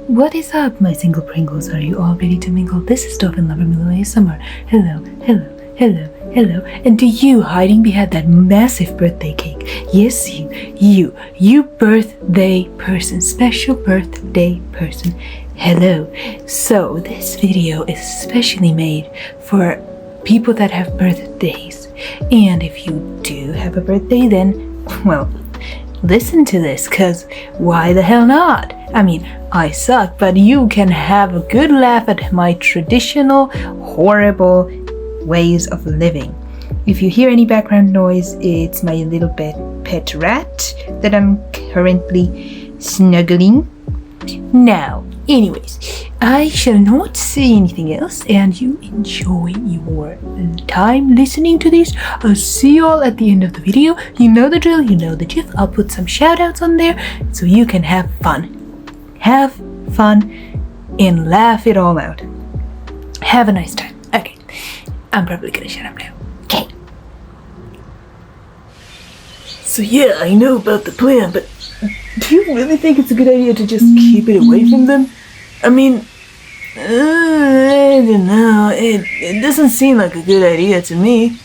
What is up, my single Pringles? Are you all ready to mingle? This is DOLFINLOVERMYLO-ASMR. Hello, hello, hello, hello. And to you hiding behind that massive birthday cake. Yes, you birthday person, special birthday person. Hello. So this video is specially made for people that have birthdays. And if you do have a birthday, then, well, listen to this, cause why the hell not? I mean, I suck, but you can have a good laugh at my traditional, horrible ways of living. If you hear any background noise, it's my little pet rat that I'm currently snuggling. Now, anyways, I shall not say anything else, and you enjoy your time listening to this. I'll see you all at the end of the video. You know the drill, you know the gif. I'll put some shout outs on there so you can have fun. Have fun and laugh it all out. Have a nice time. Okay, I'm probably gonna shut up now. Okay. So yeah, I know about the plan, but do you really think it's a good idea to just keep it away from them? I mean, I don't know. It doesn't seem like a good idea to me.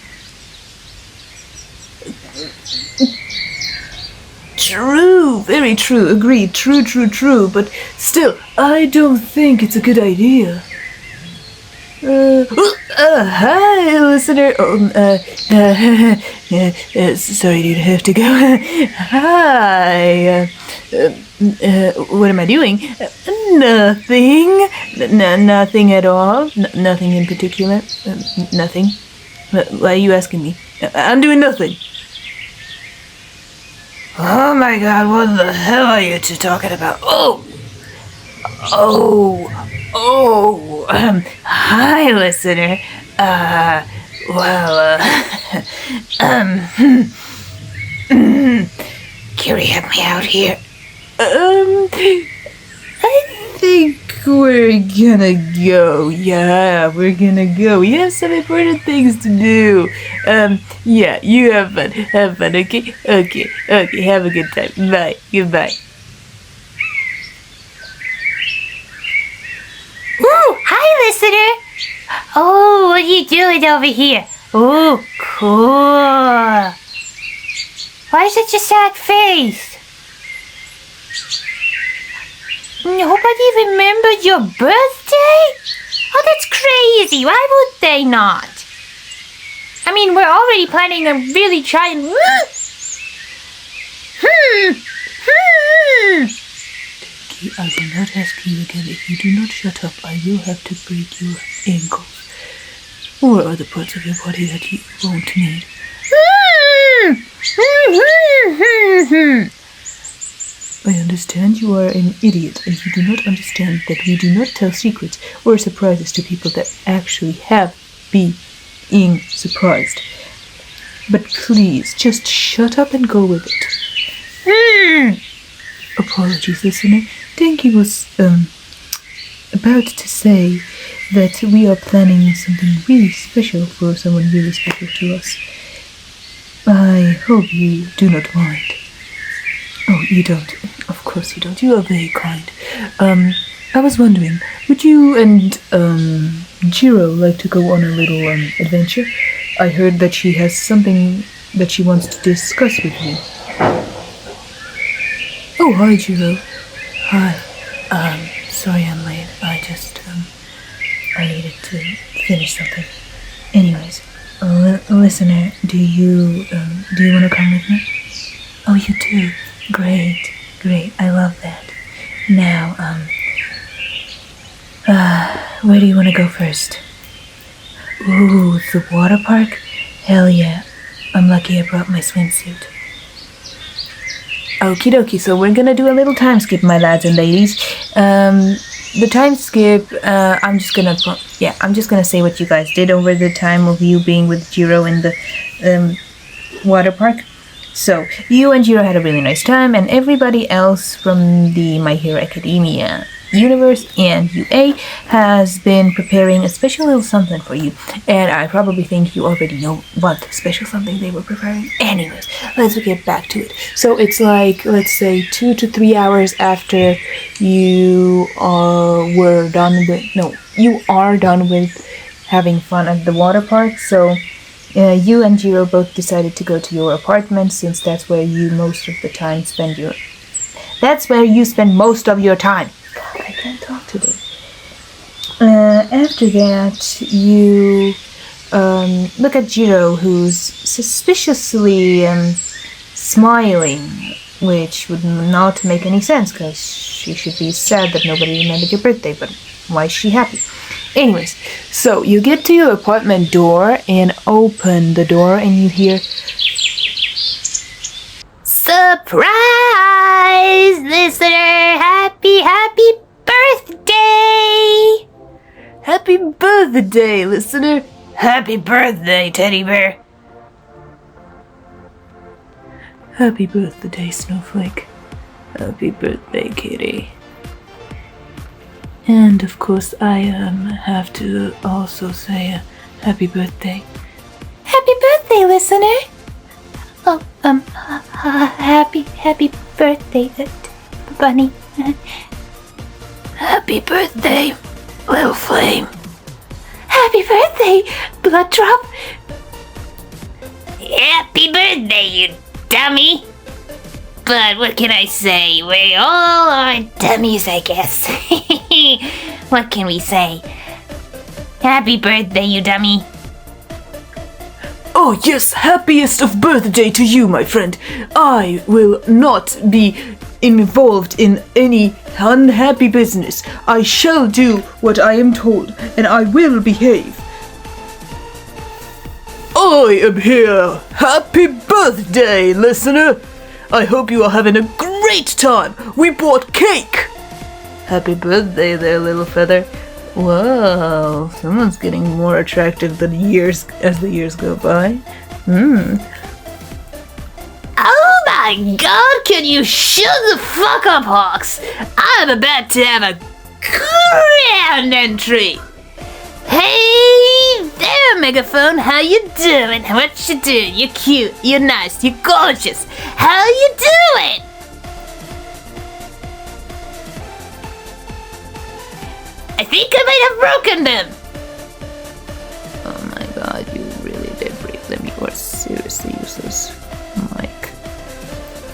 True, very true, agreed, true, but still, I don't think it's a good idea. Hi, listener. Sorry, dude, I have to go. Hi. What am I doing? Nothing. Nothing at all. Nothing in particular. Nothing. Why are you asking me? I'm doing nothing. Oh my god, what the hell are you two talking about? Hi, listener. Curie, help me out here. I think we're gonna go. Yeah, we're gonna go. We have some important things to do. Yeah, you have fun. Okay? Okay, have a good time. Bye. Goodbye. Ooh, hi, listener. Oh, what are you doing over here? Oh, cool. Why such a sad face? Nobody remembered your birthday? Oh, that's crazy. Why would they not? I mean, we're already planning to really try and... I will not ask you again. If you do not shut up, I will have to break your ankles. Or other parts of your body that you won't need. I understand you are an idiot, and you do not understand that we do not tell secrets or surprises to people that actually have being surprised. But please, just shut up and go with it. Apologies, listener. Denki was about to say that we are planning something really special for someone really special to us. I hope you do not mind. Oh, you don't. Of course you don't. You are very kind. I was wondering, would you and Jiro like to go on a little adventure? I heard that she has something that she wants to discuss with you. Oh, hi, Jiro. Hi. Sorry I'm late. I just, I needed to finish something. Anyways, listener, do you want to come with me? Oh, you do? Great. I love that. Now, where do you want to go first? Ooh, the water park? Hell yeah. I'm lucky I brought my swimsuit. Okie dokie, so we're gonna do a little time skip, my lads and ladies. The time skip, I'm just gonna say what you guys did over the time of you being with Jiro in the water park. So you and Jiro had a really nice time, and everybody else from the My Hero Academia universe and UA has been preparing a special little something for you, and I probably think you already know what special something they were preparing. Anyways, let's get back to it. So it's like, let's say 2 to 3 hours after you are done with having fun at the water park. So you and Jiro both decided to go to your apartment, since that's where you spend most of your time. God, I can't talk today. After that, you look at Jiro, who's suspiciously smiling, which would not make any sense, because she should be sad that nobody remembered your birthday, but why is she happy? Anyways, so you get to your apartment door and open the door, and you hear, surprise, listener! Happy birthday! Happy birthday, listener! Happy birthday, teddy bear! Happy birthday, Snowflake. Happy birthday, kitty. And of course, I have to also say happy birthday. Happy birthday, listener! Oh, happy birthday, bunny. Happy birthday, little flame. Happy birthday, blood drop. Happy birthday, you dummy. But what can I say? We all are dummies, I guess. What can we say? Happy birthday, you dummy. Oh yes, happiest of birthday to you, my friend. I will not be involved in any unhappy business. I shall do what I am told, and I will behave. I am here. Happy birthday, listener. I hope you are having a great time. We bought cake. Happy birthday there, little feather. Wow, someone's getting more attractive as the years go by. Oh my god, can you shut the fuck up, Hawks? I'm about to have a grand entry. Hey there, Megaphone, how you doing? What you doing? You're cute, you're nice, you're gorgeous. How you doing? I think I might have broken them. Oh my god, you really did break them. You are seriously useless, Mike.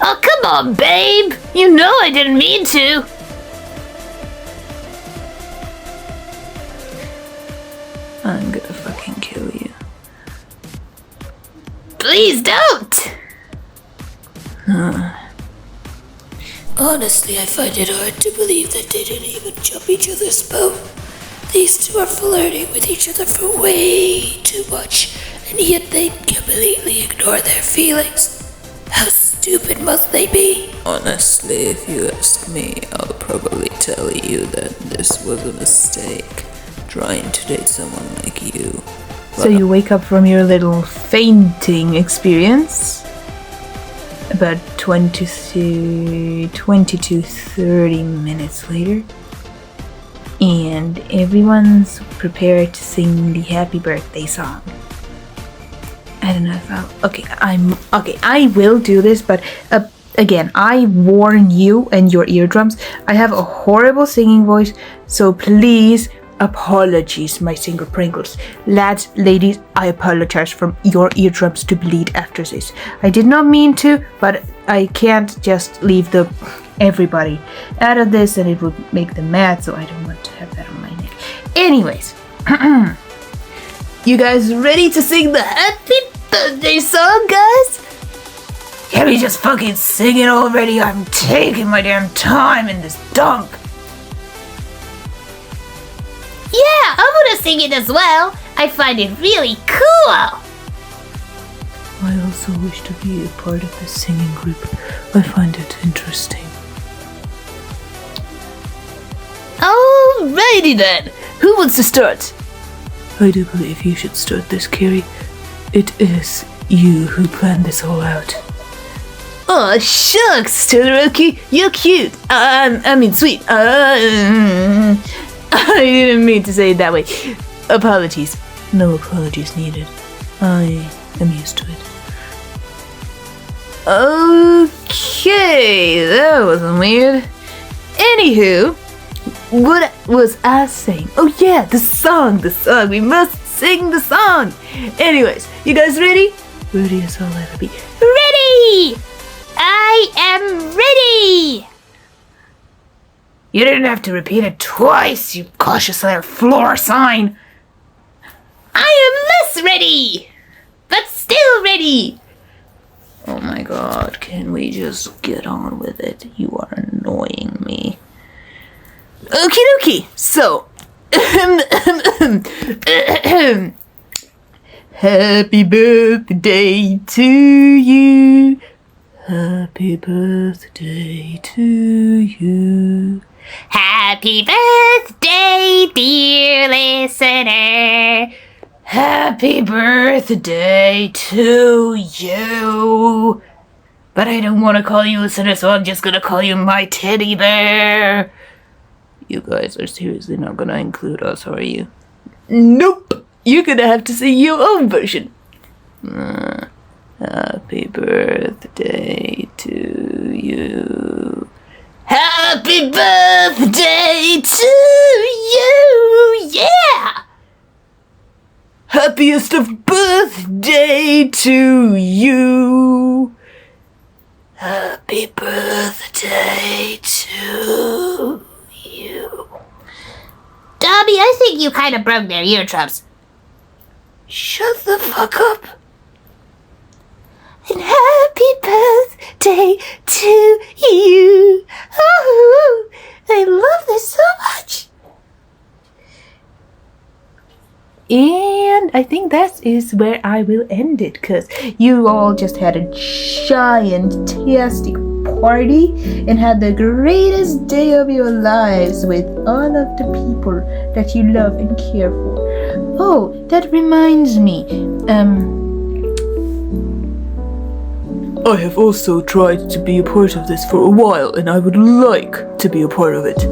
Oh, come on, babe. You know I didn't mean to. I'm gonna fucking kill you. Please don't. Honestly, I find it hard to believe that they didn't even jump each other's boat. These two are flirting with each other for way too much, and yet they completely ignore their feelings. How stupid must they be? Honestly, if you ask me, I'll probably tell you that this was a mistake, trying to date someone like you. So you wake up from your little fainting experience about 20 to 30 minutes later, and everyone's prepared to sing the happy birthday song. I don't know if I will do this, but again, I warn you and your eardrums, I have a horrible singing voice, so please, apologies, my single Pringles. Lads, ladies, I apologize from your eardrums to bleed after this. I did not mean to, but I can't just leave everybody out of this, and it would make them mad, so I don't want to have that on my neck. Anyways, you guys ready to sing the happy birthday song, guys? Can we just fucking sing it already? I'm taking my damn time in this dump. Yeah, I want to sing it as well. I find it really cool. I also wish to be a part of the singing group. I find it interesting. Alrighty then. Who wants to start? I do believe you should start this, Carrie. It is you who planned this all out. Oh, shucks, Todoroki, you're cute. I mean, sweet. I didn't mean to say it that way. Apologies. No apologies needed. I am used to it. Okay, that wasn't weird. Anywho, what was I saying? Oh yeah, the song. We must sing the song. Anyways, you guys ready? Ready as I'll ever be. Ready! I am ready! You didn't have to repeat it twice, you cautious little floor sign. I am less ready, but still ready. Oh my god, can we just get on with it? You are annoying me. Okie dokie, so. Happy birthday to you. Happy birthday to you. Happy birthday, dear listener. Happy birthday to you. But I don't want to call you listener, so I'm just gonna call you my teddy bear. You guys are seriously not gonna include us, are you? Nope. You're gonna have to sing your own version. Happy birthday to you. Happy birthday to you. Yeah. Happiest of birthday to you. Happy birthday to you. Dobby, I think you kind of broke their eardrums. Shut the fuck up. And happy birthday to you. Oh, I love this so much. And I think that is where I will end it, because you all just had a gigantic party and had the greatest day of your lives with all of the people that you love and care for. Oh, that reminds me. I have also tried to be a part of this for a while, and I would like to be a part of it.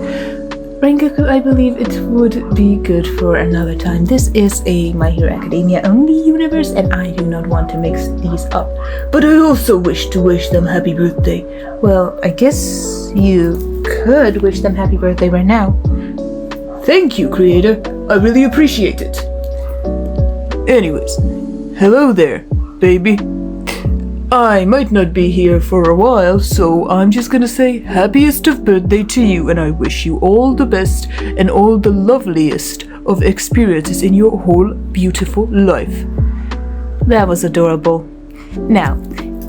Rengoku, I believe it would be good for another time. This is a My Hero Academia only universe, and I do not want to mix these up. But I also wish to wish them happy birthday. Well, I guess you could wish them happy birthday right now. Thank you, creator. I really appreciate it. Anyways, hello there, baby. I might not be here for a while, so I'm just gonna say happiest of birthday to you, and I wish you all the best and all the loveliest of experiences in your whole beautiful life. That was adorable. Now,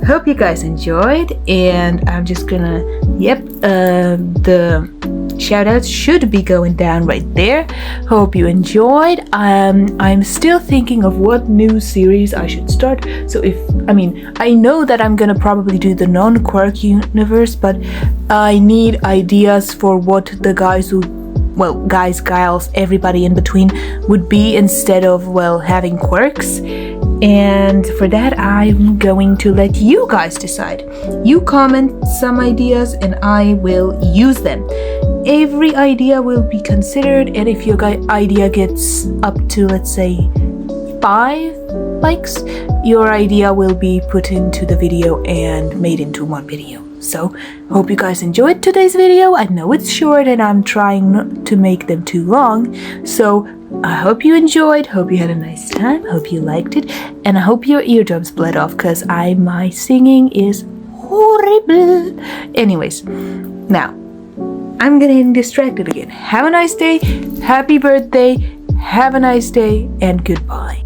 hope you guys enjoyed, and I'm just gonna, the shoutouts should be going down right there. Hope you enjoyed. I'm still thinking of what new series I should start. So I know that I'm gonna probably do the non-Quark universe, but I need ideas for what the guys, gals, everybody in between would be instead of, having quirks. And for that, I'm going to let you guys decide. You comment some ideas and I will use them. Every idea will be considered, and if your idea gets up to, let's say, 5 likes, your idea will be put into the video and made into one video. So, hope you guys enjoyed today's video. I know it's short and I'm trying not to make them too long. So, I hope you enjoyed, hope you had a nice time, hope you liked it, and I hope your eardrums bled off, because my singing is horrible. Anyways, now, I'm getting distracted again. Have a nice day, happy birthday, have a nice day, and goodbye.